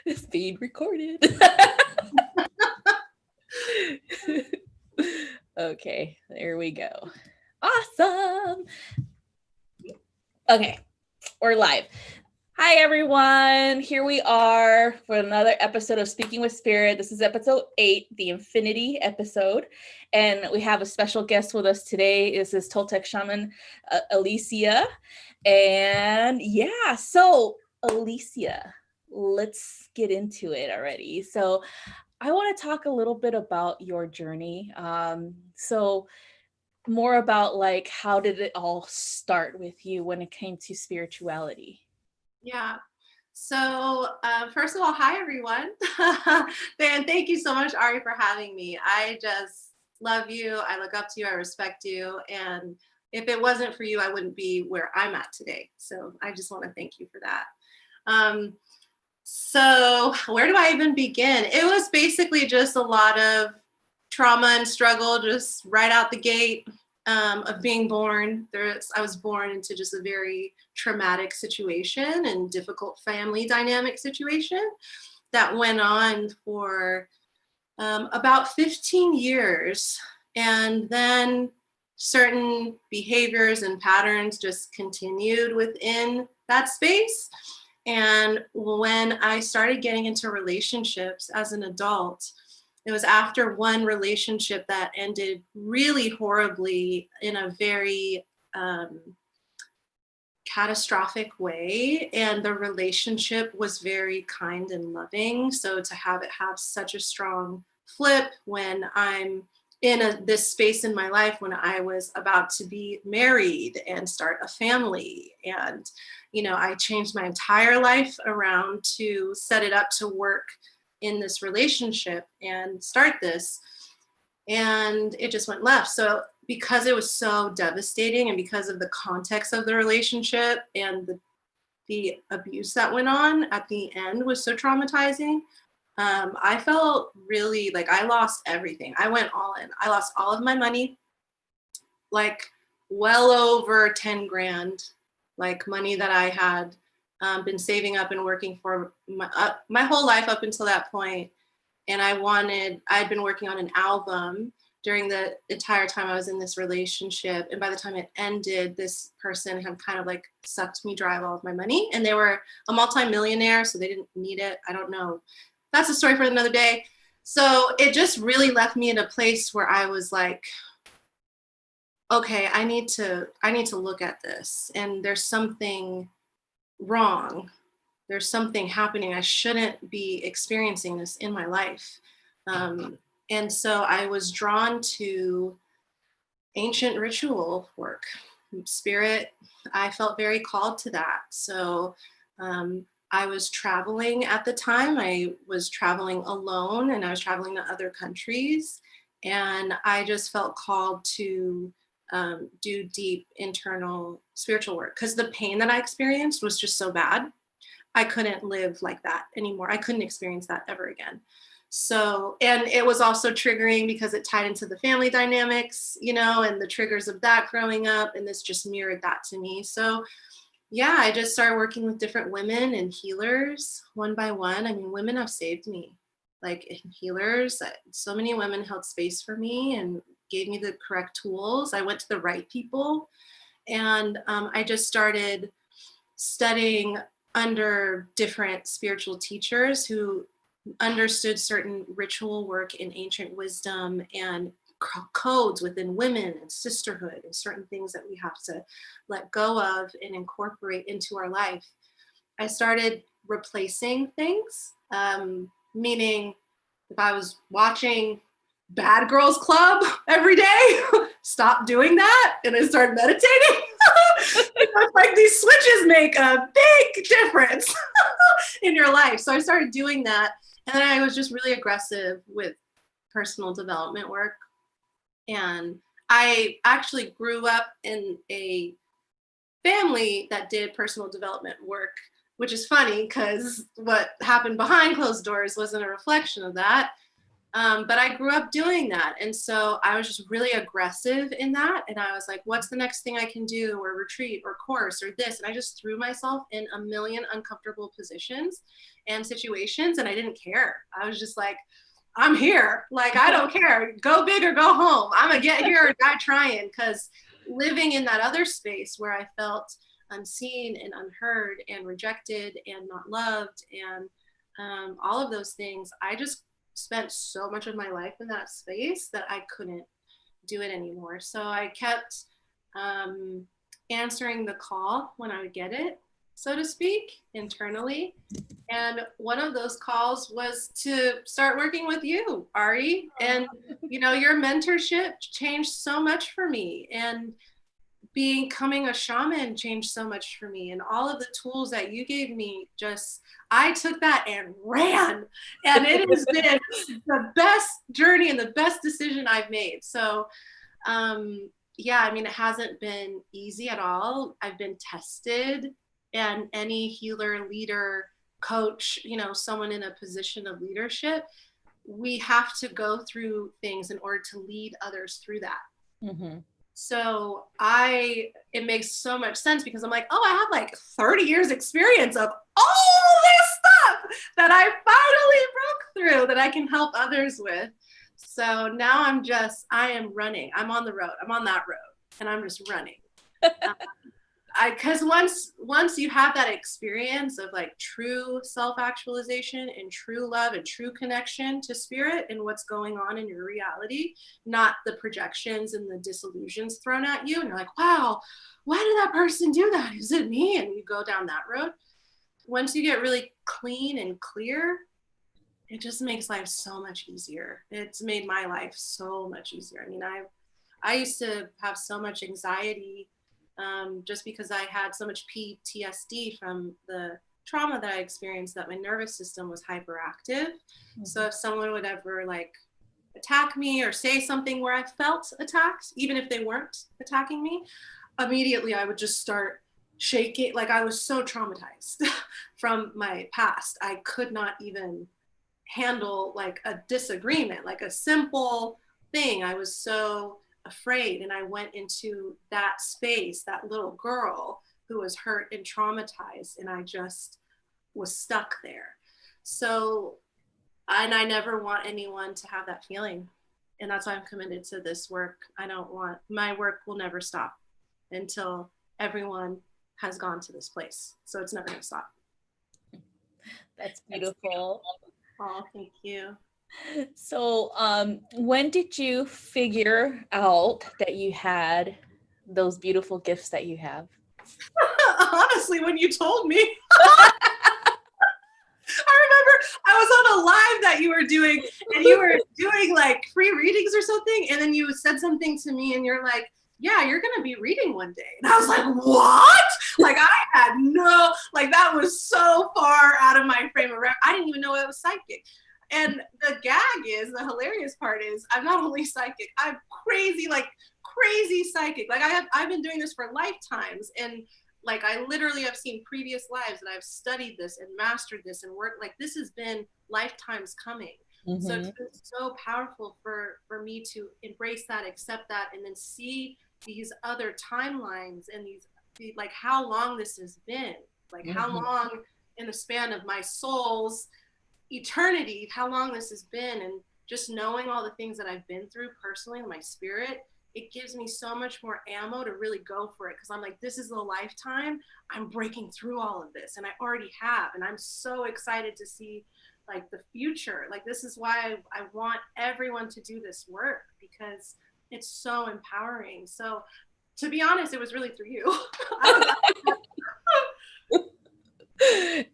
It's being recorded. Okay, there we go. Awesome. Okay, we're live. Hi, everyone. Here we are for another episode of Speaking with Spirit. This is episode 8, the Infinity episode. And we have a special guest with us today. This is Toltec Shaman Elysia. And yeah, so Elysia, let's get into it already. So I want to talk a little bit about your journey. So more about like, how did it all start with you when it came to spirituality? Yeah. So first of all, hi everyone. And thank you so much, Ari, for having me. I just love you. I look up to you. I respect you. And if it wasn't for you, I wouldn't be where I'm at today. So I just want to thank you for that. So where do I even begin? It was basically just a lot of trauma and struggle, just right out the gate. Of being born. I was born into just a very traumatic situation and difficult family dynamic situation that went on for about 15 years. And then certain behaviors and patterns just continued within that space. And when I started getting into relationships as an adult, it was after one relationship that ended really horribly in a very catastrophic way. And the relationship was very kind and loving. So to have it have such a strong flip when I'm in this space in my life when I was about to be married and start a family. And, I changed my entire life around to set it up to work in this relationship and start this, and it just went left. So because it was so devastating and because of the context of the relationship and the abuse that went on at the end was so traumatizing, I felt really like I lost everything. I went all in. I lost all of my money, like well over 10 grand, like money that I had been saving up and working for my whole life up until that point. And I'd been working on an album during the entire time I was in this relationship. And by the time it ended, this person had kind of like sucked me dry of all of my money. And they were a multi-millionaire, so they didn't need it. I don't know. That's a story for another day. So it just really left me in a place where I was like, okay, I need to look at this. And there's something wrong. There's something happening. I shouldn't be experiencing this in my life. And so I was drawn to ancient ritual work, spirit. I felt very called to that. So I was traveling at the time. I was traveling alone and I was traveling to other countries. And I just felt called to do deep internal spiritual work because the pain that I experienced was just so bad. I couldn't live like that anymore. I couldn't experience that ever again. So, and it was also triggering because it tied into the family dynamics, and the triggers of that growing up. And this just mirrored that to me. So yeah, I just started working with different women and healers one by one. I mean, women have saved me, like healers. So many women held space for me and gave me the correct tools. I went to the right people. And I just started studying under different spiritual teachers who understood certain ritual work in ancient wisdom and codes within women and sisterhood and certain things that we have to let go of and incorporate into our life. I started replacing things, meaning if I was watching Bad Girls Club every day, stop doing that and I started meditating. It's like these switches make a big difference in your life. So I started doing that. And then I was just really aggressive with personal development work. And I actually grew up in a family that did personal development work, which is funny because what happened behind closed doors wasn't a reflection of that. But I grew up doing that. And so I was just really aggressive in that. And I was like, what's the next thing I can do, or retreat or course or this? And I just threw myself in a million uncomfortable positions and situations. And I didn't care. I was just like, I'm here. Like, I don't care. Go big or go home. I'm going to get here and die trying. Because living in that other space where I felt unseen and unheard and rejected and not loved and all of those things, I just spent so much of my life in that space that I couldn't do it anymore. So I kept answering the call when I would get it, so to speak, internally. And one of those calls was to start working with you, Ari. And, you know, your mentorship changed so much for me. And becoming a shaman changed so much for me. And all of the tools that you gave me, just, I took that and ran. And it has been the best journey and the best decision I've made. So, yeah, I mean, it hasn't been easy at all. I've been tested, and any healer, leader, coach, you know, someone in a position of leadership, we have to go through things in order to lead others through that. Mm-hmm. So it makes so much sense, because I'm like, oh, I have like 30 years experience of all this stuff that I finally broke through that I can help others with. So now I am running. I'm on the road. I'm on that road, and I'm just running. Because once you have that experience of like true self-actualization and true love and true connection to spirit and what's going on in your reality, not the projections and the disillusions thrown at you, and you're like, wow, why did that person do that? Is it me? And you go down that road. Once you get really clean and clear, it just makes life so much easier. It's made my life so much easier. I mean, I used to have so much anxiety just because I had so much PTSD from the trauma that I experienced, that my nervous system was hyperactive. Mm-hmm. So if someone would ever like attack me or say something where I felt attacked, even if they weren't attacking me, immediately I would just start shaking. Like, I was so traumatized from my past. I could not even handle like a disagreement, like a simple thing. I was so afraid, and I went into that space, that little girl who was hurt and traumatized, and I just was stuck there. So, and I never want anyone to have that feeling, and that's why I'm committed to this work. My work will never stop until everyone has gone to this place. So it's never going to stop. That's beautiful. Oh, thank you. So, when did you figure out that you had those beautiful gifts that you have? Honestly, when you told me. I remember I was on a live that you were doing, and you were doing like free readings or something, and then you said something to me, and you're like, yeah, you're going to be reading one day. And I was like, what? Like, I had that was so far out of my frame of reference. I didn't even know it was psychic. And the hilarious part is, I'm not only psychic, I'm crazy psychic. Like, I've been doing this for lifetimes. And like, I literally have seen previous lives, and I've studied this and mastered this and worked. Like, this has been lifetimes coming. Mm-hmm. So it's been so powerful for me to embrace that, accept that, and then see these other timelines and like how long this has been, like how long in the span of my soul's eternity, how long this has been. And just knowing all the things that I've been through personally in my spirit, it gives me so much more ammo to really go for it. Because I'm like, this is a lifetime. I'm breaking through all of this, and I already have. And I'm so excited to see like the future. Like, this is why I want everyone to do this work, because it's so empowering. So to be honest, it was really through you.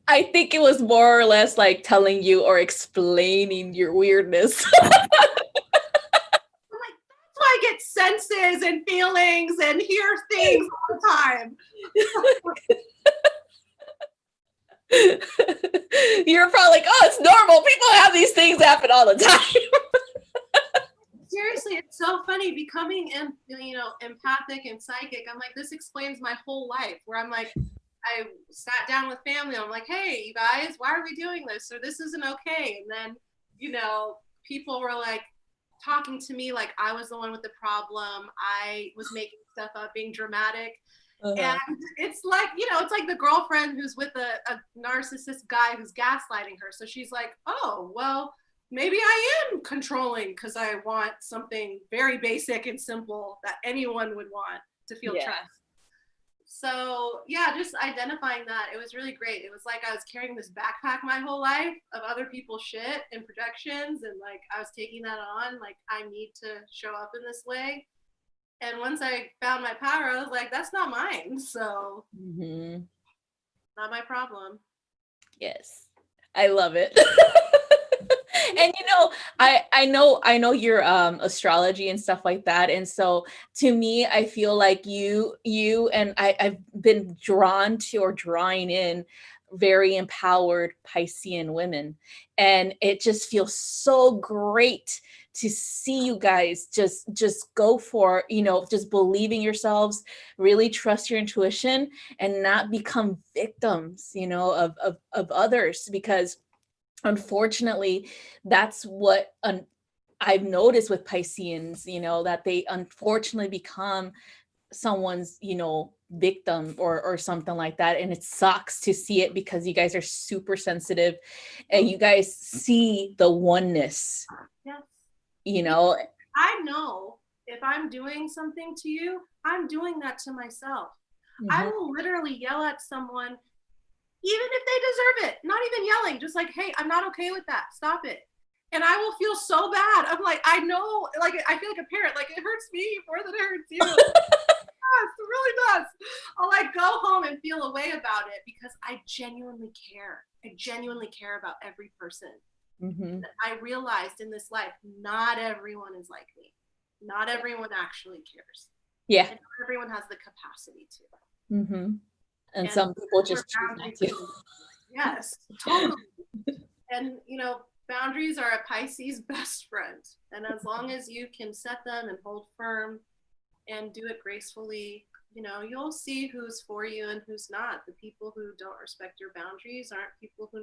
I think it was more or less like telling you or explaining your weirdness. I'm like, that's why I get senses and feelings and hear things all the time. You're probably like, oh, it's normal. People have these things happen all the time. Seriously, it's so funny becoming, empathic and psychic. I'm like, this explains my whole life, where I'm like, I sat down with family. I'm like, hey, you guys, why are we doing this? Or this isn't okay. And then, people were like talking to me like I was the one with the problem. I was making stuff up, being dramatic. And it's like, it's like the girlfriend who's with a narcissist guy who's gaslighting her. So she's like, oh, well, maybe I am controlling because I want something very basic and simple that anyone would want to feel trust. So yeah, just identifying that, it was really great. It was like I was carrying this backpack my whole life of other people's shit and projections, and like I was taking that on, like I need to show up in this way. And once I found my power, I was like, that's not mine. So not my problem. Yes. I love it. And I know your astrology and stuff like that. And so to me, I feel like you and I've been drawn to or drawing in very empowered Piscean women. And it just feels so great to see you guys just go for, just believing yourselves, really trust your intuition and not become victims, of others, because unfortunately that's what I've noticed with Pisceans, that they unfortunately become someone's, victim or something like that. And it sucks to see it because you guys are super sensitive and you guys see the oneness. Yes. I know if I'm doing something to you, I'm doing that to myself. I will literally yell at someone even if they deserve it, not even yelling, just like, hey, I'm not okay with that. Stop it. And I will feel so bad. I'm like, I know, like, I feel like a parent, like it hurts me more than it hurts you. Yes, it really does. I'll like go home and feel a way about it because I genuinely care. I genuinely care about every person. I realized in this life, not everyone is like me. Not everyone actually cares. Yeah. And not everyone has the capacity to. And some people just choose not to. Yes, totally. And boundaries are a Pisces best friend. And as long as you can set them and hold firm and do it gracefully, you'll see who's for you and who's not. The people who don't respect your boundaries aren't people who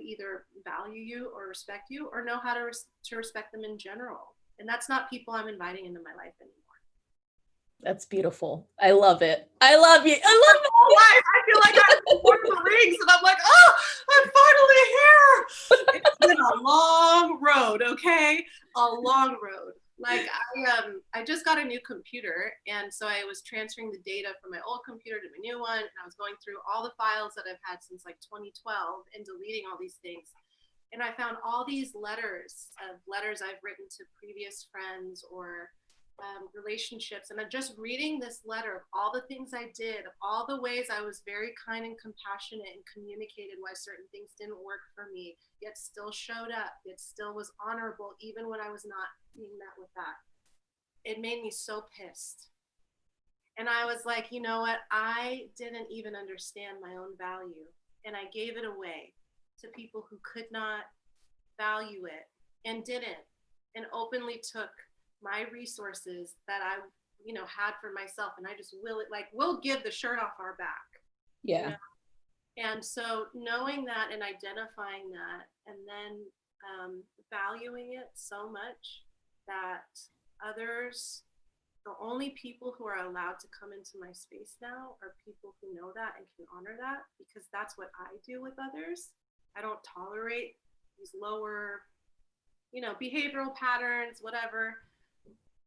either value you or respect you or know how to respect them in general. And that's not people I'm inviting into my life anymore. That's beautiful. I love it. I love you. I love it. I feel like I'm Lord of the Rings and I'm like, oh, I'm finally here. It's been a long road, okay? A long road. Like I just got a new computer, and so I was transferring the data from my old computer to my new one, and I was going through all the files that I've had since like 2012 and deleting all these things. And I found all these letters I've written to previous friends or relationships, and I'm just reading this letter of all the things I did, of all the ways I was very kind and compassionate and communicated why certain things didn't work for me, yet still showed up, yet still was honorable even when I was not being met with that. It made me so pissed. And I was like, you know what? I didn't even understand my own value, and I gave it away to people who could not value it and didn't, and openly took my resources that I, had for myself, and I just we'll give the shirt off our back. Yeah. And so knowing that and identifying that, and then valuing it so much that others, the only people who are allowed to come into my space now are people who know that and can honor that, because that's what I do with others. I don't tolerate these lower, behavioral patterns, whatever.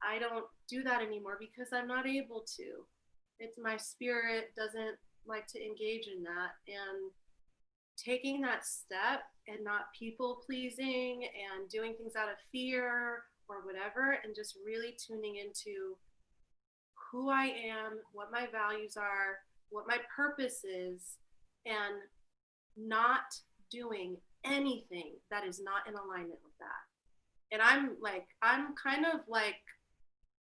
I don't do that anymore because I'm not able to. It's my spirit doesn't like to engage in that. And taking that step and not people pleasing and doing things out of fear or whatever, and just really tuning into who I am, what my values are, what my purpose is, and not doing anything that is not in alignment with that. And I'm kind of like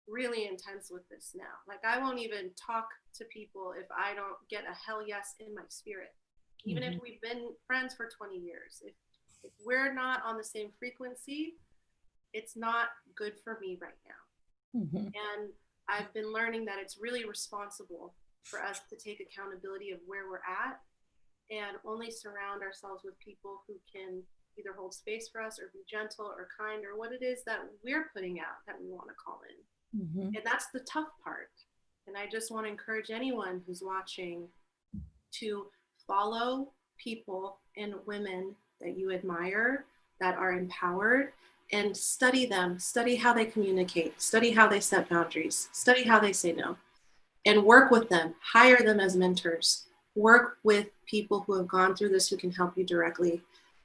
really intense with this now. Like I won't even talk to people if I don't get a hell yes in my spirit. Even if we've been friends for 20 years. If we're not on the same frequency, it's not good for me right now. And I've been learning that it's really responsible for us to take accountability of where we're at and only surround ourselves with people who can, either hold space for us or be gentle or kind or what it is that we're putting out that we want to call in. And that's the tough part. And I just want to encourage anyone who's watching to follow people and women that you admire, that are empowered, and study them, study how they communicate, study how they set boundaries, study how they say no, and work with them, hire them as mentors, work with people who have gone through this, who can help you directly,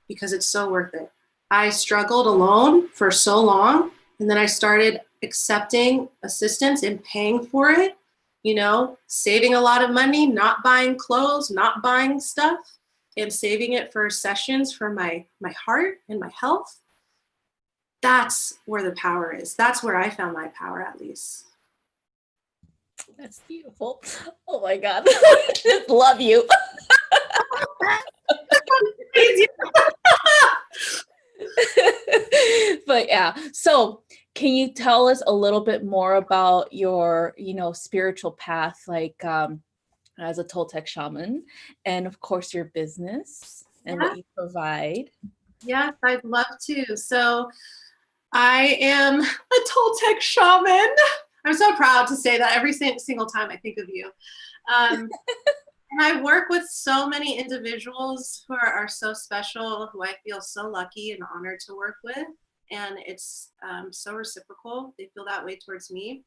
because it's so worth it. I struggled alone for so long, and then I started accepting assistance and paying for it, you know, saving a lot of money, not buying clothes, not buying stuff, and saving it for sessions for my heart and my health. That's where the power is. That's where I found my power, at least. That's beautiful. Oh my God. Just love you. But yeah, so can you tell us a little bit more about your, you know, spiritual path, like as a Toltec shaman, and of course your business and what you provide? Yes, I'd love to. So I am a Toltec shaman. I'm so proud to say that every single time I think of you. And I work with so many individuals who are so special, who I feel so lucky and honored to work with. And it's so reciprocal. They feel that way towards me.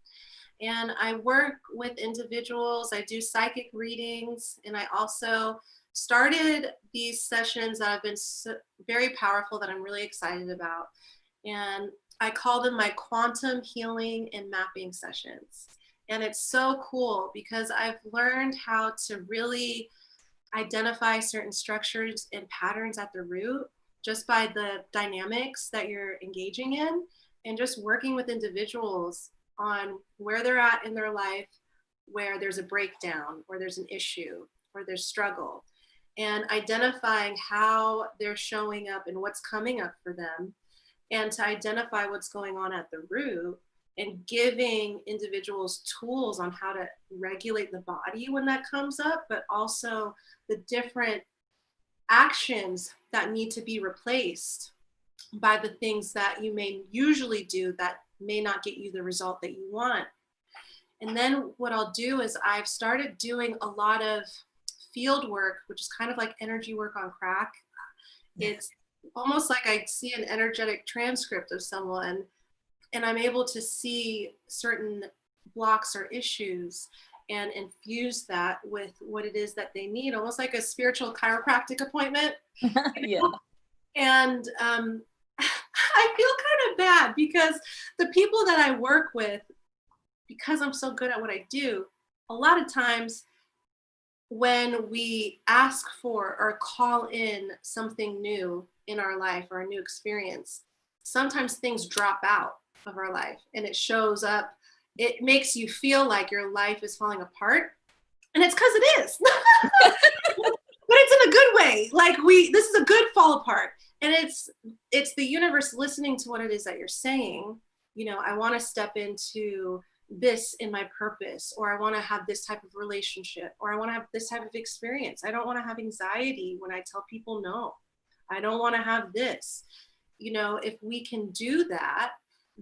And I work with individuals. I do psychic readings. And I also started these sessions that have been very powerful that I'm really excited about. And I call them my quantum healing and mapping sessions. And it's so cool because I've learned how to really identify certain structures and patterns at the root just by the dynamics that you're engaging in, and just working with individuals on where they're at in their life, where there's a breakdown, or there's an issue, or there's struggle, and identifying how they're showing up and what's coming up for them, and to identify what's going on at the root, and giving individuals tools on how to regulate the body when that comes up, but also the different actions that need to be replaced by the things that you may usually do that may not get you the result that you want. And then what I'll do is I've started doing a lot of field work, which is kind of like energy work on crack. It's almost like I see an energetic transcript of someone, and I'm able to see certain blocks or issues and infuse that with what it is that they need, almost like a spiritual chiropractic appointment. Yeah. And I feel kind of bad because the people that I work with, because I'm so good at what I do, a lot of times when we ask for or call in something new in our life or a new experience, sometimes things drop out of our life and it shows up. It makes you feel like your life is falling apart, and it's because it is. But it's in a good way. Like this is a good fall apart, and it's the universe listening to what it is that you're saying. You know, I want to step into this in my purpose, or I want to have this type of relationship, or I want to have this type of experience. I don't want to have anxiety when I tell people no. I don't want to have this. You know, if we can do that,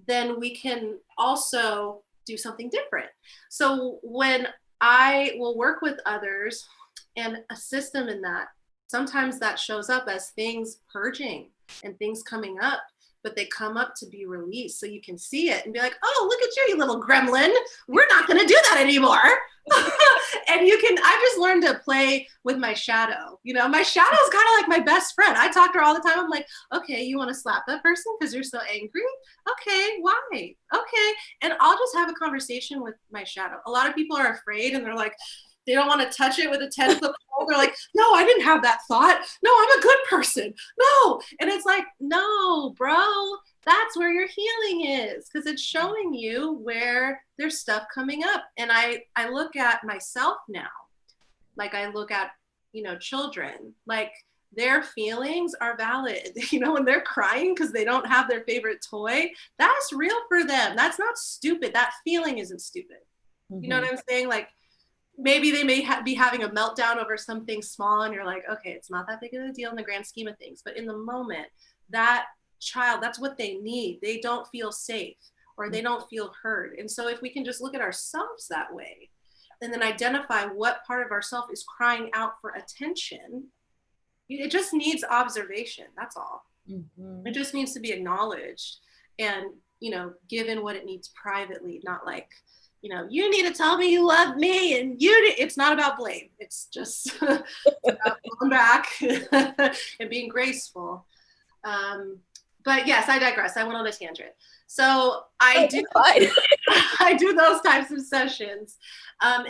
then we can also do something different. So when I will work with others and assist them in that, sometimes that shows up as things purging and things coming up, but they come up to be released. So you can see it and be like, oh, look at you, you little gremlin. We're not going to do that anymore. And I just learned to play with my shadow. You know, my shadow is kind of like my best friend. I talk to her all the time. I'm like, okay, you want to slap that person because you're so angry? Okay, why? Okay. And I'll just have a conversation with my shadow. A lot of people are afraid and they're like, they don't want to touch it with a 10-foot pole. They're like, no, I didn't have that thought. No, I'm a good person. No. And it's like, no, bro, that's where your healing is, because it's showing you where there's stuff coming up. And I look at myself now, like I look at, you know, children, like their feelings are valid. You know, when they're crying because they don't have their favorite toy, that's real for them. That's not stupid. That feeling isn't stupid. Mm-hmm. You know what I'm saying? Like, maybe they may be having a meltdown over something small and you're like, okay, it's not that big of a deal in the grand scheme of things. But in the moment, that child, that's what they need. They don't feel safe or they don't feel heard. And so if we can just look at ourselves that way and then identify what part of ourself is crying out for attention, it just needs observation. That's all. It just needs to be acknowledged and, you know, given what it needs privately, not like, you know, you need to tell me you love me and it's not about blame. It's just about going back and being graceful. But yes, I digress. I went on a tangent. So I do those types of sessions.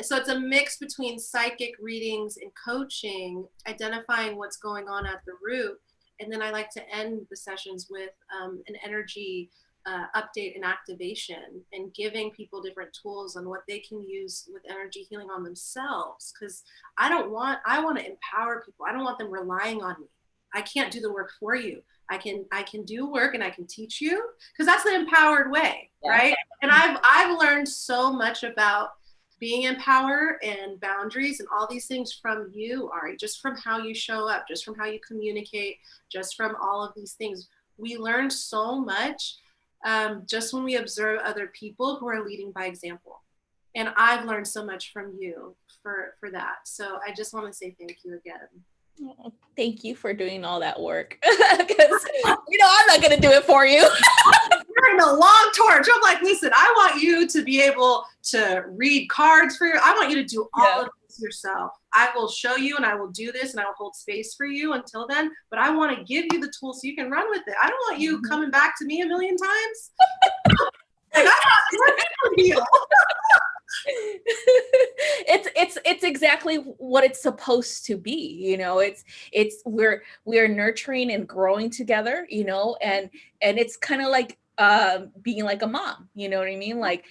So it's a mix between psychic readings and coaching, identifying what's going on at the root. And then I like to end the sessions with an energy update and activation and giving people different tools on what they can use with energy healing on themselves. Because I want to empower people. I don't want them relying on me. I can't do the work for you. I can do work and I can teach you, because that's the empowered way, right? And I've learned so much about being empowered and boundaries and all these things from you, Ari, just from how you show up, just from how you communicate, just from all of these things. We learn so much just when we observe other people who are leading by example. And I've learned so much from you for that. So I just want to say thank you again. Oh, thank you for doing all that work, because you know I'm not going to do it for you. You're in a long torch. I'm like, listen, I want you to be able to read cards for you. I want you to do all of this yourself. I will show you and I will do this and I will hold space for you until then, but I want to give you the tools so you can run with it. I don't want you coming back to me a million times. Like, I'm not doing you. It's exactly what it's supposed to be, you know. We're nurturing and growing together, you know, and it's kind of like being like a mom, you know what I mean? Like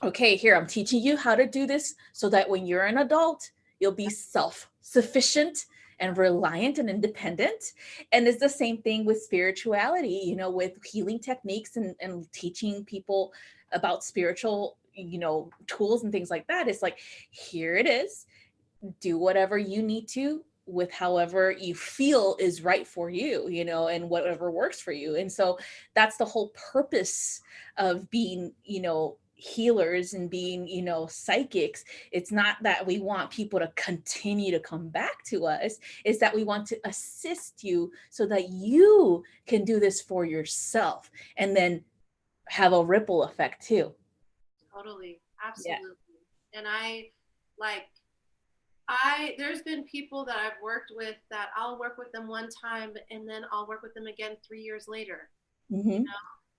okay, here, I'm teaching you how to do this so that when you're an adult, you'll be self-sufficient and reliant and independent. And it's the same thing with spirituality, you know, with healing techniques and teaching people about spiritual, you know, tools and things like that. It's like, here it is, do whatever you need to with however you feel is right for you, you know, and whatever works for you. And so that's the whole purpose of being, you know, healers and being, you know, psychics. It's not that we want people to continue to come back to us, it's that we want to assist you so that you can do this for yourself and then have a ripple effect too. Totally. Absolutely. Yeah. And there's been people that I've worked with that I'll work with them one time and then I'll work with them again 3 years later. You know,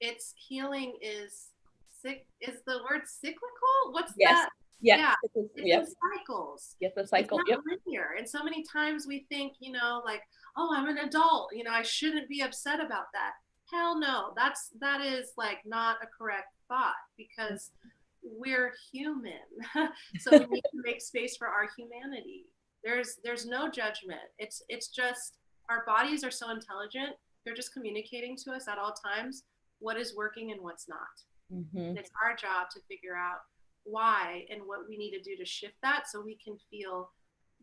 it's healing is the word cyclical? What's that? Yeah. It's in cycles. The cycle. It's not linear. And so many times we think, you know, like, oh, I'm an adult, you know, I shouldn't be upset about that. Hell no. That is like not a correct thought, because we're human. So we need to make space for our humanity. There's no judgment. It's just our bodies are so intelligent. They're just communicating to us at all times what is working and what's not. It's our job to figure out why and what we need to do to shift that so we can feel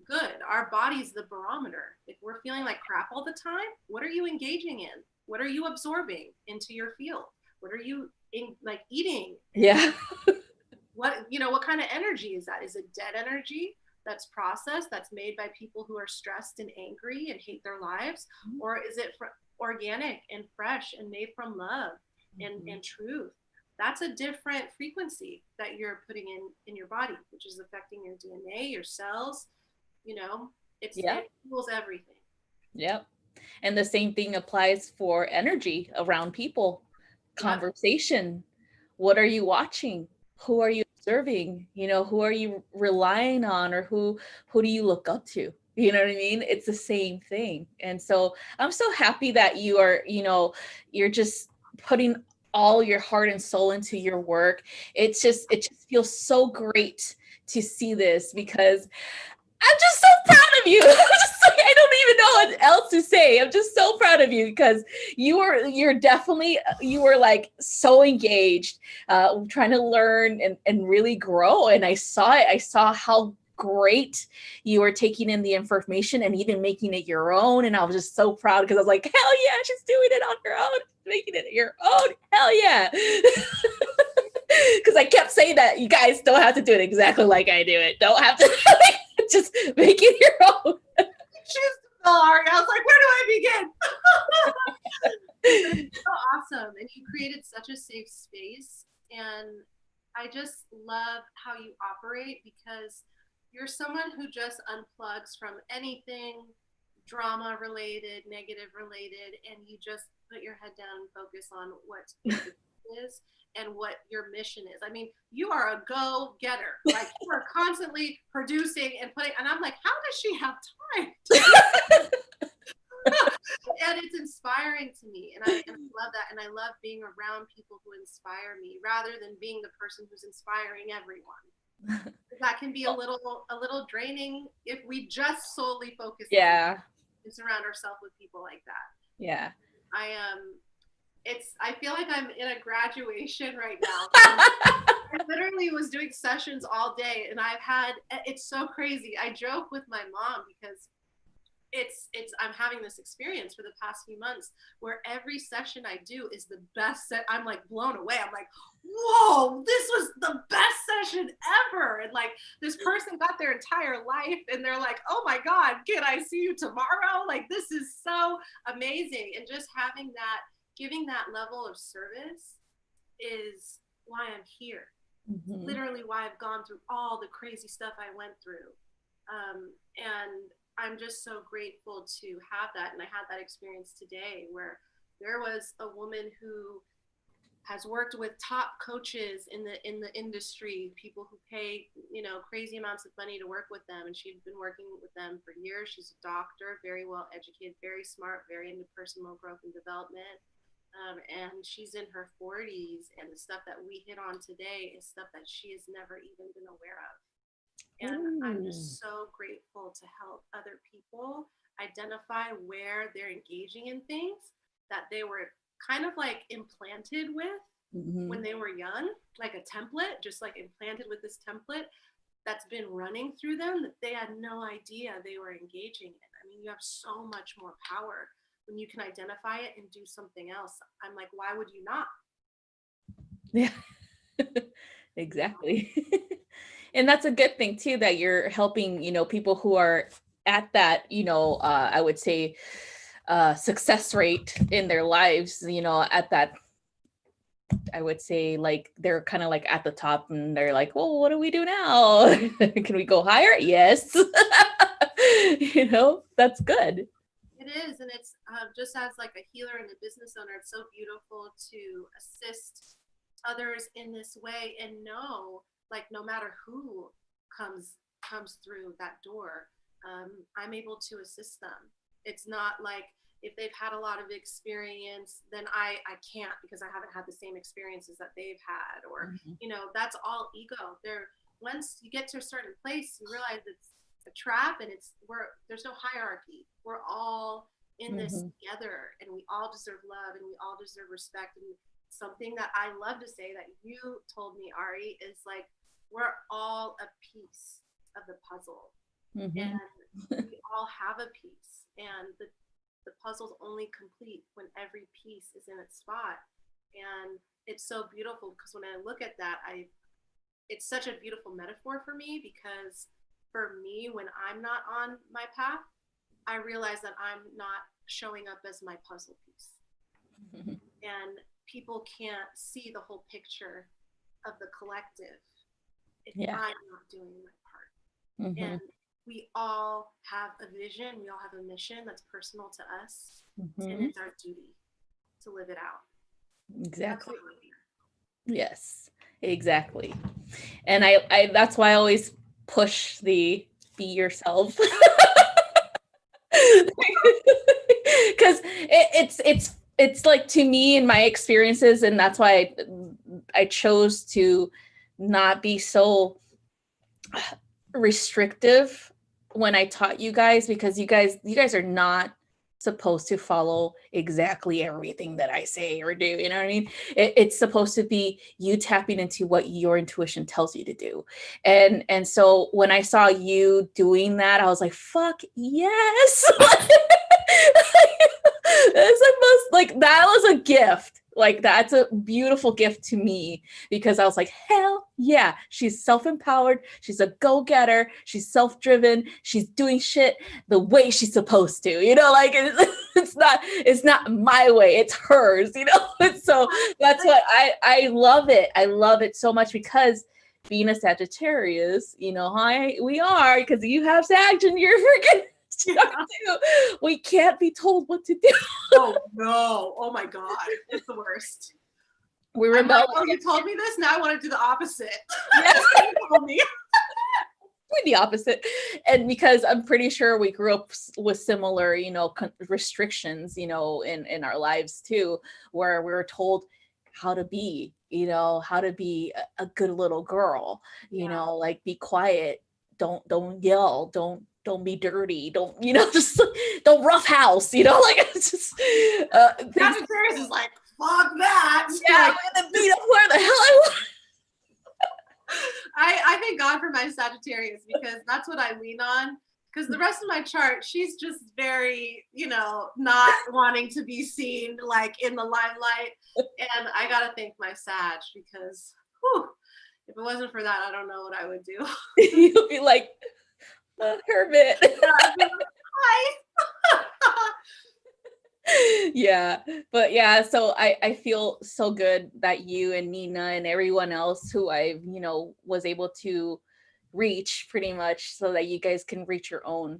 good. Our body's the barometer. If we're feeling like crap all the time, what are you engaging in? What are you absorbing into your field? What are you eating? Yeah. What kind of energy is that? Is it dead energy that's processed, that's made by people who are stressed and angry and hate their lives? Or is it organic and fresh and made from love and truth? That's a different frequency that you're putting in your body, which is affecting your DNA, your cells, you know, it fuels everything. Yep. And the same thing applies for energy around people, conversation. What are you watching? Who are you observing? You know, who are you relying on, or who do you look up to? You know what I mean? It's the same thing. And so I'm so happy that you are, you know, you're just putting all your heart and soul into your work. It just feels so great to see this, because I'm just so proud of you. I don't even know what else to say. I'm just so proud of you, because you were like so engaged, trying to learn and really grow. And I saw it. I saw how great. You were taking in the information and even making it your own. And I was just so proud because I was like, hell yeah, she's doing it on her own, making it your own. Hell yeah. Because I kept saying that you guys don't have to do it exactly like I do it. Don't have to just make it your own. Choose to fill, Ari. I was like, where do I begin? It's so awesome. And you created such a safe space. And I just love how you operate, because you're someone who just unplugs from anything drama related, negative related, and you just put your head down and focus on what is and what your mission is. I mean, you are a go-getter. Like, you are constantly producing and putting, and I'm like, how does she have time to and it's inspiring to me, and I love that, and I love being around people who inspire me rather than being the person who's inspiring everyone. That can be a little draining if we just solely focus on and surround ourselves with people like that. Yeah. I feel like I'm in a graduation right now. I literally was doing sessions all day, and it's so crazy. I joke with my mom because I'm having this experience for the past few months where every session I do is the best set. I'm like blown away. I'm like, whoa, this was the best session ever. And like, this person got their entire life and they're like, oh my God, can I see you tomorrow? Like, this is so amazing. And just giving that level of service is why I'm here. Mm-hmm. Literally why I've gone through all the crazy stuff I went through. And I'm just so grateful to have that. And I had that experience today where there was a woman who has worked with top coaches in the industry, people who pay, crazy amounts of money to work with them. And she'd been working with them for years. She's a doctor, very well educated, very smart, very into personal growth and development. And she's in her 40s, and the stuff that we hit on today is stuff that she has never even been aware of. And I'm just so grateful to help other people identify where they're engaging in things that they were kind of like implanted with when they were young, like a template, just like implanted with this template that's been running through them that they had no idea they were engaging in. I mean, you have so much more power when you can identify it and do something else. I'm like, why would you not? Yeah, exactly. And that's a good thing too, that you're helping, people who are at that, I would say, success rate in their lives, at that, I would say, like, they're kind of like at the top and they're like, well, what do we do now? Can we go higher? Yes. That's good. It is. And it's just as like a healer and a business owner, it's so beautiful to assist others in this way and know, like, no matter who comes through that door, I'm able to assist them. It's not like if they've had a lot of experience, then I can't because I haven't had the same experiences that they've had, or, that's all ego. Once you get to a certain place, you realize it's a trap, and there's no hierarchy. We're all in this together, and we all deserve love, and we all deserve respect. And something that I love to say that you told me, Ari, is like, we're all a piece of the puzzle, and we all have a piece, and the puzzle's only complete when every piece is in its spot. And it's so beautiful because when I look at that, it's such a beautiful metaphor for me, because for me, when I'm not on my path, I realize that I'm not showing up as my puzzle piece. And people can't see the whole picture of the collective if I'm not doing my part. And we all have a vision, we all have a mission that's personal to us, and it's our duty to live it out. Exactly. Yes, exactly. And I that's why I always push the be yourself. Because it's like, to me, in my experiences, and that's why I chose to not be so restrictive when I taught you guys, because you guys are not supposed to follow exactly everything that I say or do. You know what I mean? It's supposed to be you tapping into what your intuition tells you to do. And so when I saw you doing that, I was like, fuck yes. That's the most, like, that was a gift. Like, that's a beautiful gift to me, because I was like, hell yeah, she's self-empowered, she's a go-getter, she's self-driven, she's doing shit the way she's supposed to, you know, like, it's not my way, it's hers, you know. And so that's what I love it. I love it so much, because being a Sagittarius, you know how we are, because you have Sag and you're freaking we can't be told what to do. Oh no! Oh my god, it's the worst. We rebel. Like, oh, you told me this. Now I want to do the opposite. Yes, you told me. We're the opposite, and because I'm pretty sure we grew up with similar, you know, restrictions, you know, in our lives too, where we were told how to be, you know, how to be a good little girl, you know, like, be quiet, don't yell, don't be dirty, don't, you know, just don't roughhouse, you know, like, it's just Sagittarius is like, fuck that. Yeah, I'm gonna beat up where the hell I want. I thank God for my Sagittarius, because that's what I lean on. Because the rest of my chart, she's just very, you know, not wanting to be seen like in the limelight. And I gotta thank my Sag, because whew, if it wasn't for that, I don't know what I would do. You'll be like, hermit. Hi. Yeah, but yeah, so I feel so good that you and Nina and everyone else who I've, you know, was able to reach, pretty much, so that you guys can reach your own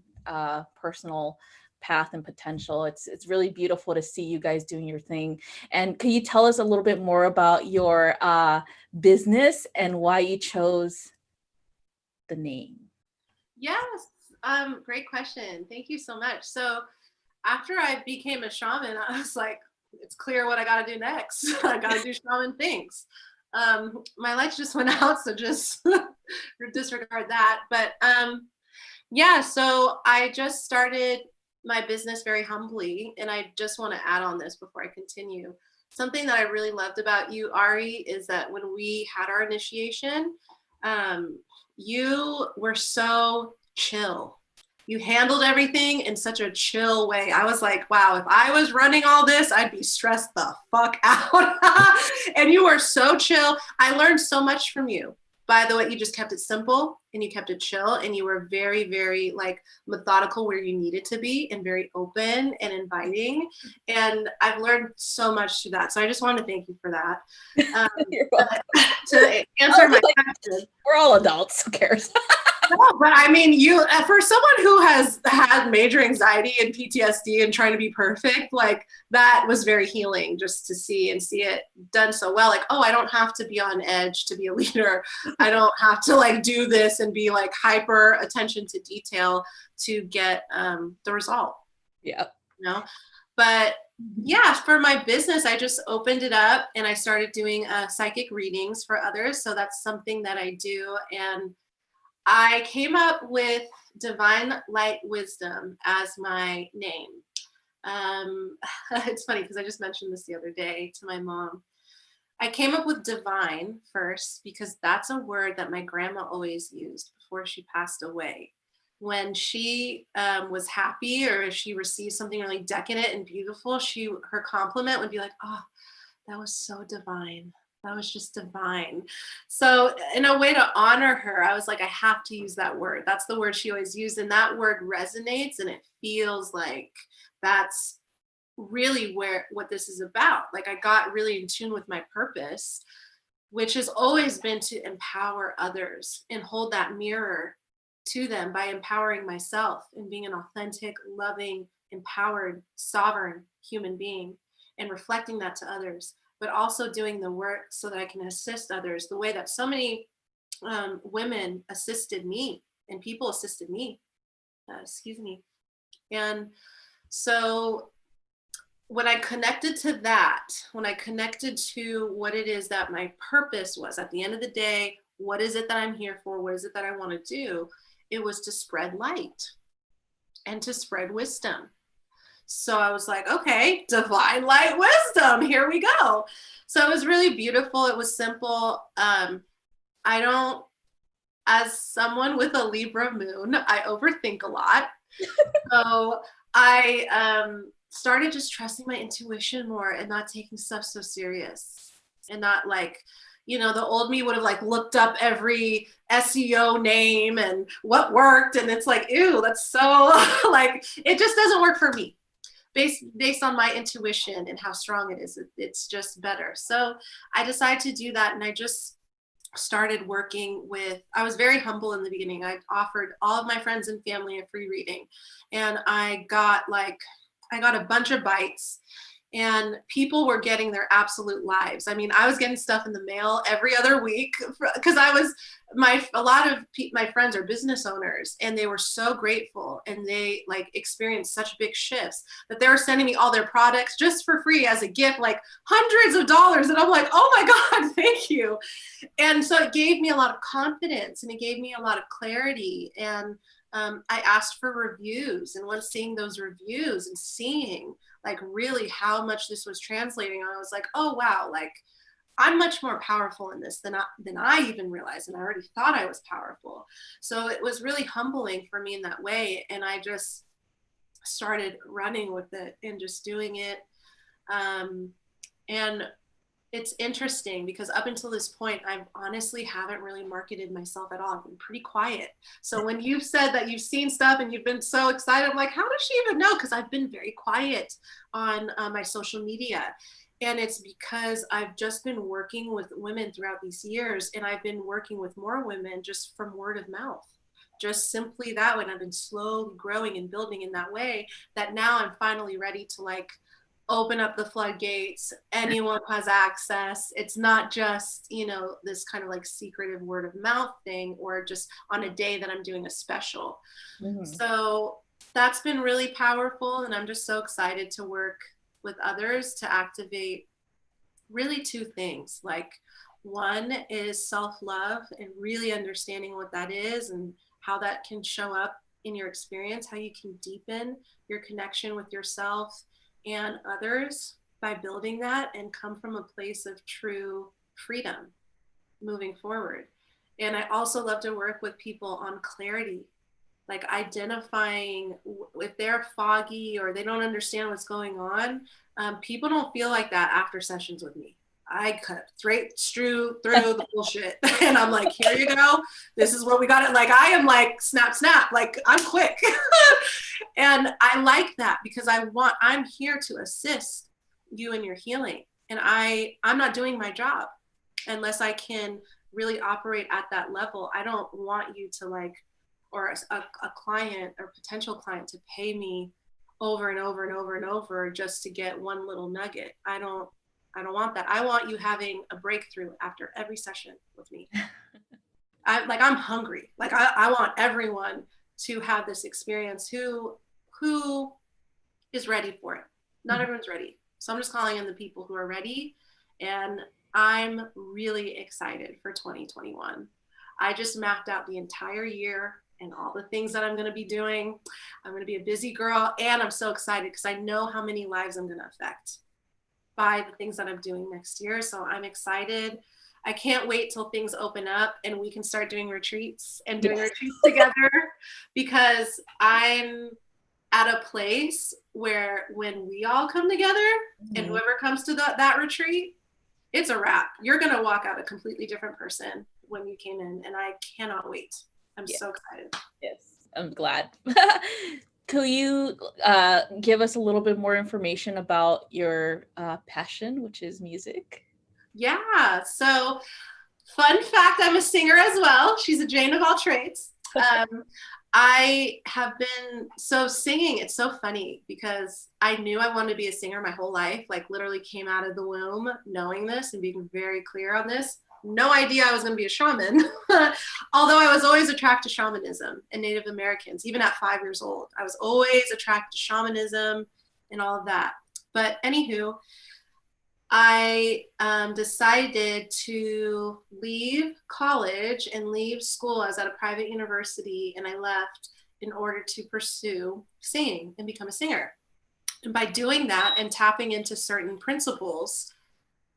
personal path and potential. It's really beautiful to see you guys doing your thing. And can you tell us a little bit more about your business and why you chose the name? Yes, great question. Thank you so much. So after I became a shaman, I was like, it's clear what I got to do next. I got to do shaman things. My lights just went out, so just disregard that. But yeah, so I just started my business very humbly, and I just want to add on this before I continue. Something that I really loved about you, Ari, is that when we had our initiation, you were so chill. You handled everything in such a chill way. I was like, wow, if I was running all this, I'd be stressed the fuck out. And you were so chill. I learned so much from you. By the way, you just kept it simple and you kept it chill, and you were very, very like methodical where you needed to be, and very open and inviting. And I've learned so much through that. So I just want to thank you for that. To answer my question. We're all adults, who cares? No, but I mean, you, for someone who has had major anxiety and PTSD and trying to be perfect, like, that was very healing, just to see it done so well. Like, oh, I don't have to be on edge to be a leader. I don't have to like do this and be like hyper attention to detail to get the result. Yeah. You know? But yeah, for my business, I just opened it up and I started doing psychic readings for others. So that's something that I do. And I came up with Divine Light Wisdom as my name. It's funny because I just mentioned this the other day to my mom. I came up with divine first because that's a word that my grandma always used before she passed away. When she was happy, or if she received something really decadent and beautiful, her compliment would be like, oh, that was so divine. That was just divine. So in a way to honor her, I was like, I have to use that word. That's the word she always used. And that word resonates, and it feels like that's really what this is about. Like, I got really in tune with my purpose, which has always been to empower others and hold that mirror to them by empowering myself and being an authentic, loving, empowered, sovereign human being, and reflecting that to others, but also doing the work so that I can assist others the way that so many women assisted me and people assisted me. And so when I connected to that, when I connected to what it is that my purpose was, at the end of the day, what is it that I'm here for? What is it that I want to do? It was to spread light and to spread wisdom. So I was like, okay, divine light wisdom, here we go. So it was really beautiful. It was simple. I don't, as someone with a Libra moon, I overthink a lot. So I started just trusting my intuition more and not taking stuff so serious, and not like, the old me would have like looked up every SEO name and what worked. And it's like, ew, that's so like, it just doesn't work for me. Based on my intuition and how strong it is, it's just better. So I decided to do that, and I just started working with, I was very humble in the beginning. I offered all of my friends and family a free reading, and I got a bunch of bites, and people were getting their absolute lives. I mean, I was getting stuff in the mail every other week because a lot of my friends are business owners, and they were so grateful, and they like experienced such big shifts that they were sending me all their products just for free as a gift, like hundreds of dollars. And I'm like, oh my God, thank you. And so it gave me a lot of confidence, and it gave me a lot of clarity. And I asked for reviews, and once seeing those reviews and seeing like really how much this was translating, I was like, oh wow, like I'm much more powerful in this than I even realized, and I already thought I was powerful. So it was really humbling for me in that way, and I just started running with it and just doing it. And it's interesting because up until this point, I honestly haven't really marketed myself at all. I've been pretty quiet. So when you've said that you've seen stuff and you've been so excited, I'm like, how does she even know? Because I've been very quiet on my social media. And it's because I've just been working with women throughout these years, and I've been working with more women just from word of mouth. Just simply that way. And I've been slowly growing and building in that way, that now I'm finally ready to like open up the floodgates. Anyone has access. It's not just, this kind of like secretive word of mouth thing, or just on a day that I'm doing a special. Mm-hmm. So that's been really powerful. And I'm just so excited to work with others to activate really two things. Like, one is self-love and really understanding what that is and how that can show up in your experience, how you can deepen your connection with yourself and others by building that and come from a place of true freedom moving forward. And I also love to work with people on clarity, like identifying if they're foggy or they don't understand what's going on. People don't feel like that after sessions with me. I cut straight through the bullshit. And I'm like, here you go. This is what we got. Like, I am like, snap, snap. Like, I'm quick. And I like that because I'm here to assist you in your healing. And I'm not doing my job unless I can really operate at that level. I don't want you to like, or a client or potential client to pay me over and over and over and over just to get one little nugget. I don't want that. I want you having a breakthrough after every session with me. I'm hungry. Like I want everyone to have this experience who is ready for it. Not everyone's ready. So I'm just calling in the people who are ready. And I'm really excited for 2021. I just mapped out the entire year and all the things that I'm going to be doing. I'm going to be a busy girl, and I'm so excited because I know how many lives I'm going to affect by the things that I'm doing next year. So I'm excited. I can't wait till things open up and we can start doing retreats and doing retreats together, because I'm at a place where when we all come together and whoever comes to that retreat, it's a wrap. You're going to walk out a completely different person when you came in, and I cannot wait. I'm so excited. Yes, I'm glad. Could you give us a little bit more information about your passion, which is music? Yeah. So, fun fact, I'm a singer as well. She's a Jane of all trades. I have been singing. It's so funny because I knew I wanted to be a singer my whole life, like literally came out of the womb knowing this and being very clear on this. No idea I was going to be a shaman, although I was always attracted to shamanism and Native Americans. Even at 5 years old, I was always attracted to shamanism and all of that. But anywho, I decided to leave college and leave school. I was at a private university, and I left in order to pursue singing and become a singer. And by doing that and tapping into certain principles,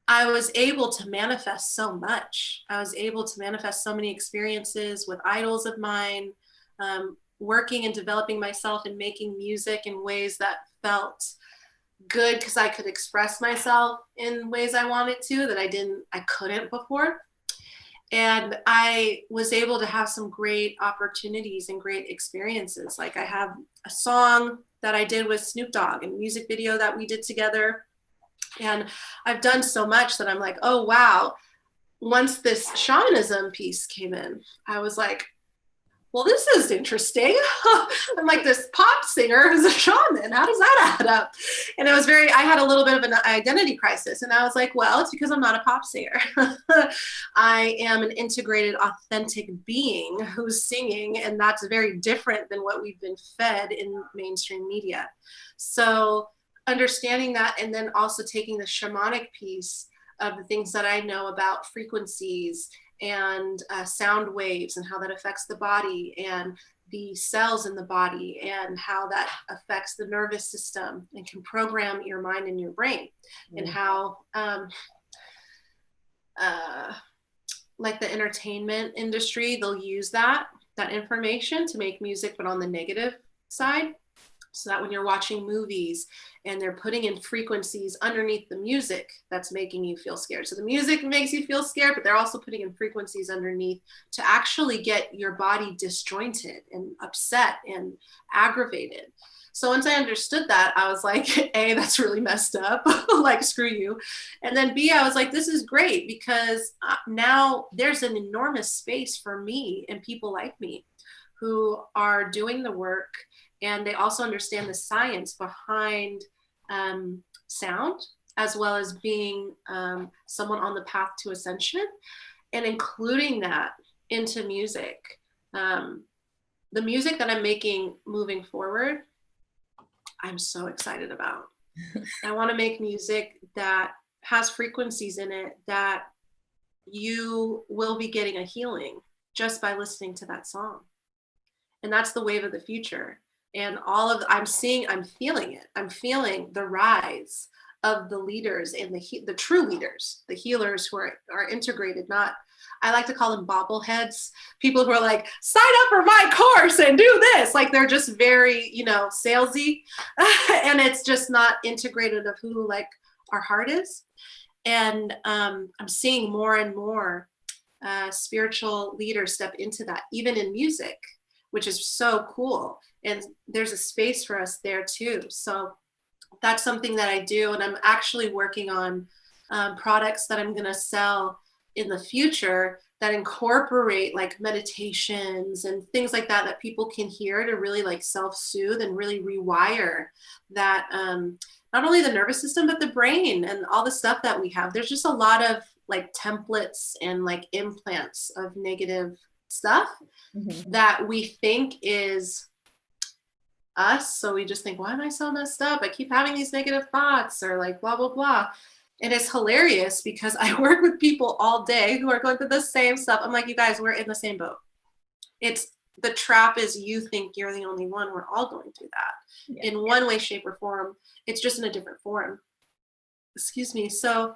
I was able to manifest so much. I was able to manifest so many experiences with idols of mine, working and developing myself and making music in ways that felt good because I could express myself in ways I wanted to that I couldn't before. And I was able to have some great opportunities and great experiences. Like I have a song that I did with Snoop Dogg and a music video that we did together. And I've done so much that I'm like, oh, wow. Once this shamanism piece came in, I was like, well, this is interesting. I'm like, this pop singer is a shaman. How does that add up? And it was I had a little bit of an identity crisis. And I was like, well, it's because I'm not a pop singer. I am an integrated, authentic being who's singing. And that's very different than what we've been fed in mainstream media. So understanding that, and then also taking the shamanic piece of the things that I know about frequencies and sound waves and how that affects the body and the cells in the body and how that affects the nervous system and can program your mind and your brain. And how like the entertainment industry, they'll use that information to make music, but on the negative side. So that when you're watching movies and they're putting in frequencies underneath the music, that's making you feel scared. So the music makes you feel scared, but they're also putting in frequencies underneath to actually get your body disjointed and upset and aggravated. So once I understood that, I was like, A, that's really messed up. Like, screw you. And then B, I was like, this is great because now there's an enormous space for me and people like me who are doing the work. And they also understand the science behind sound, as well as being someone on the path to ascension, and including that into music. The music that I'm making moving forward, I'm so excited about. I want to make music that has frequencies in it that you will be getting a healing just by listening to that song. And that's the wave of the future. And I'm feeling it. I'm feeling the rise of the leaders and the true leaders, the healers who are integrated, not, I like to call them bobbleheads, people who are like, sign up for my course and do this. Like they're just very, salesy. And it's just not integrated of who like our heart is. And I'm seeing more and more spiritual leaders step into that, even in music, which is so cool. And there's a space for us there too. So that's something that I do. And I'm actually working on products that I'm going to sell in the future that incorporate like meditations and things like that people can hear to really like self-soothe and really rewire that, not only the nervous system, but the brain and all the stuff that we have. There's just a lot of like templates and like implants of negative stuff that we think is us. So we just think, why am I so messed up? I keep having these negative thoughts or like blah, blah, blah. And it's hilarious because I work with people all day who are going through the same stuff. I'm like, you guys, we're in the same boat. The trap is you think you're the only one. We're all going through that in one way, shape, or form. It's just in a different form. Excuse me. So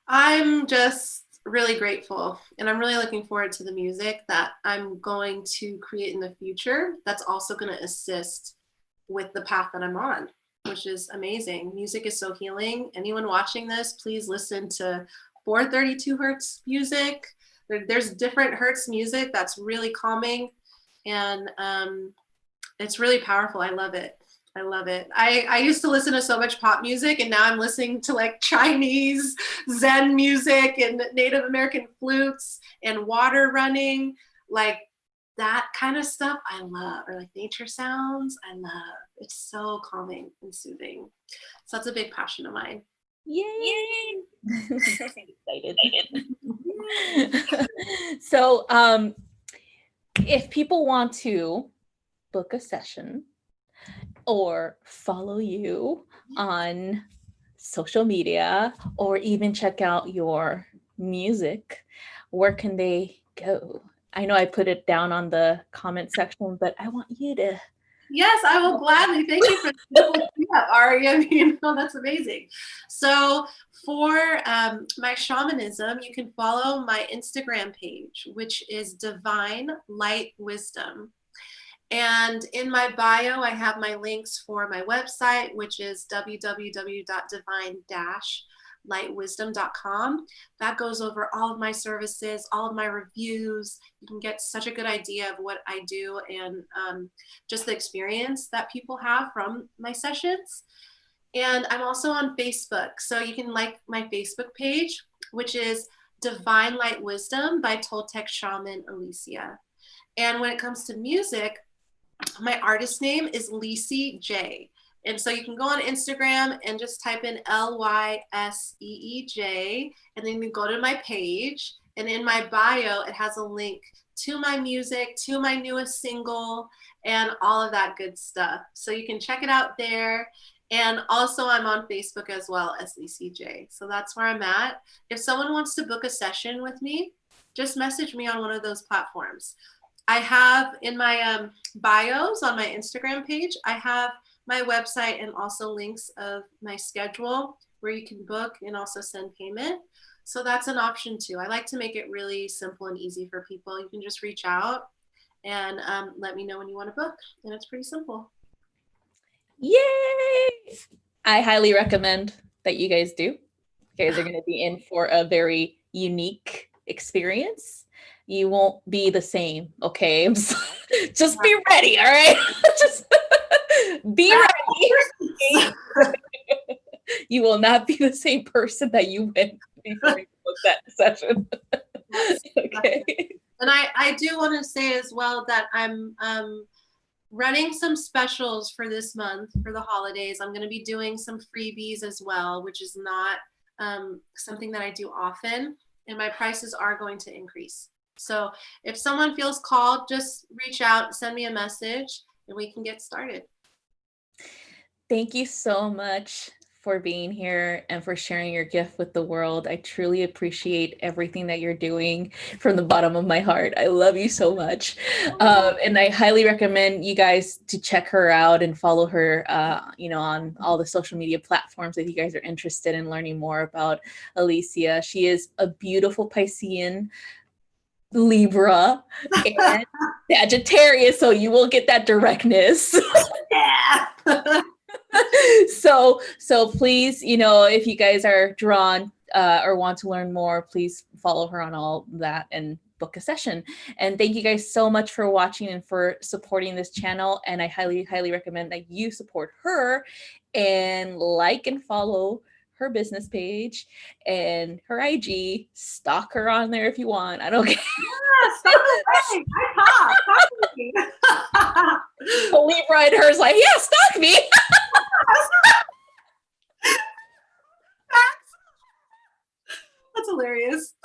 I'm just really grateful, and I'm really looking forward to the music that I'm going to create in the future that's also going to assist with the path that I'm on, which is amazing. Music is so healing. Anyone watching this, please listen to 432 hertz music. There's different hertz music that's really calming, and it's really powerful. I love it. I love it. I used to listen to so much pop music, and now I'm listening to like Chinese Zen music and Native American flutes and water running, like that kind of stuff I love, or like nature sounds I love. It's so calming and soothing. So that's a big passion of mine. Yay! Excited. So if people want to book a session or follow you on social media or even check out your music, where can they go? I know I put it down on the comment section, but I want you to Yes, I will gladly. Thank you for the tip, Ari. I mean, that's amazing. So for my shamanism, you can follow my Instagram page, which is Divine Light Wisdom. And in my bio, I have my links for my website, which is www.divine-lightwisdom.com. That goes over all of my services, all of my reviews. You can get such a good idea of what I do and just the experience that people have from my sessions. And I'm also on Facebook. So you can like my Facebook page, which is Divine Light Wisdom by Toltec Shaman Elysia. And when it comes to music, my artist name is Lyseej J. And so you can go on Instagram and just type in Lyseej, and then you go to my page. And in my bio, it has a link to my music, to my newest single, and all of that good stuff. So you can check it out there. And also I'm on Facebook as well as Lyseej J. So that's where I'm at. If someone wants to book a session with me, just message me on one of those platforms. I have in my bios on my Instagram page, I have my website and also links of my schedule where you can book and also send payment. So that's an option too. I like to make it really simple and easy for people. You can just reach out and let me know when you want to book. And it's pretty simple. Yay! I highly recommend that you guys do. You guys are going to be in for a very unique experience. You won't be the same, okay? Just be ready, all right? Just be ready. You will not be the same person that you went before you booked that session. Okay. And I do want to say as well that I'm running some specials for this month for the holidays. I'm going to be doing some freebies as well, which is not something that I do often. And my prices are going to increase. So if someone feels called, just reach out, send me a message, and we can get started. Thank you so much for being here and for sharing your gift with the world. I truly appreciate everything that you're doing from the bottom of my heart. I love you so much. And I highly recommend you guys to check her out and follow her, on all the social media platforms if you guys are interested in learning more about Elysia. She is a beautiful Piscean, Libra, and Sagittarius, so you will get that directness. Yeah. So please, if you guys are drawn or want to learn more, please follow her on all that and book a session. And thank you guys so much for watching and for supporting this channel. And I highly, highly recommend that you support her and like and follow her business page and her IG. Stalk her on there if you want. I don't care. Yeah, stop away. The Libra in her is like, yeah, stalk me. That's hilarious.